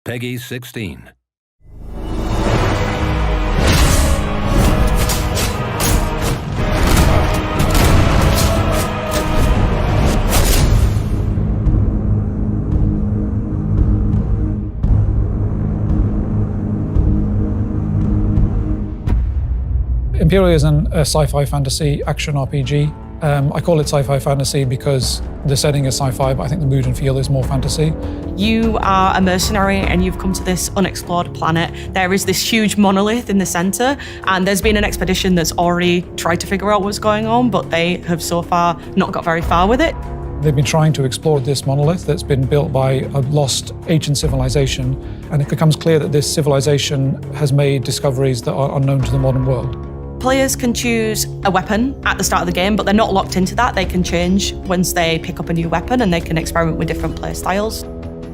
Peggy 16. Empyreal is a sci-fi fantasy action RPG. I call it sci-fi fantasy because the setting is sci-fi, but I think the mood and feel is more fantasy. You are a mercenary and you've come to this unexplored planet. There is this huge monolith in the center, and there's been an expedition that's already tried to figure out what's going on, but they have so far not got very far with it. They've been trying to explore this monolith that's been built by a lost ancient civilization, and it becomes clear that this civilization has made discoveries that are unknown to the modern world. Players can choose a weapon at the start of the game, but they're not locked into that. They can change once they pick up a new weapon, and they can experiment with different play styles.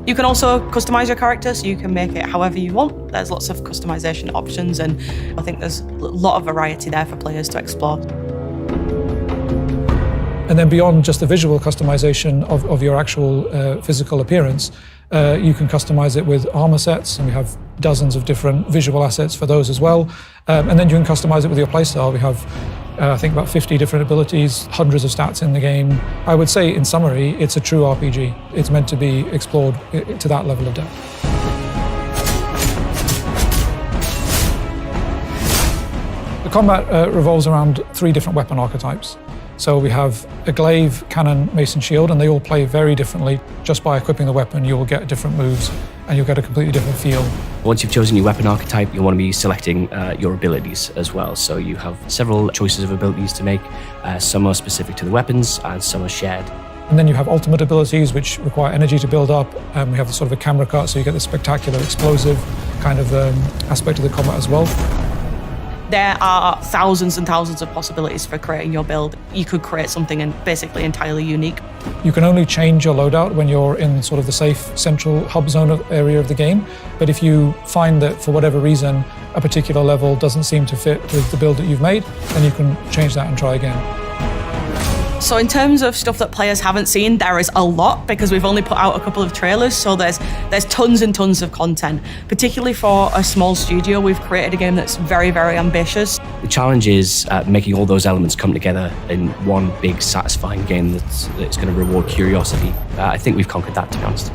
You can also customize your character, so you can make it however you want. There's lots of customization options, and I think there's a lot of variety there for players to explore. And then beyond just the visual customization of your actual physical appearance, you can customize it with armor sets, and we have dozens of different visual assets for those as well. And then you can customize it with your playstyle. We have, I think, about 50 different abilities, hundreds of stats in the game. I would say, in summary, it's a true RPG. It's meant to be explored to that level of depth. The combat revolves around 3 different weapon archetypes. So we have a glaive, cannon, mace and shield, and they all play very differently. Just by equipping the weapon, you will get different moves, and you'll get a completely different feel. Once you've chosen your weapon archetype, you want to be selecting your abilities as well. So you have several choices of abilities to make. Some are specific to the weapons, and some are shared. And then you have ultimate abilities, which require energy to build up. We have sort of a camera cut, so you get this spectacular, explosive kind of aspect of the combat as well. There are thousands and thousands of possibilities for creating your build. You could create something basically entirely unique. You can only change your loadout when you're in sort of the safe central hub zone area of the game. But if you find that for whatever reason a particular level doesn't seem to fit with the build that you've made, then you can change that and try again. So in terms of stuff that players haven't seen, there is a lot because we've only put out a couple of trailers, so there's tons and tons of content. Particularly for a small studio, we've created a game that's very, very ambitious. The challenge is making all those elements come together in one big satisfying game that's going to reward curiosity. I think we've conquered that, to be honest.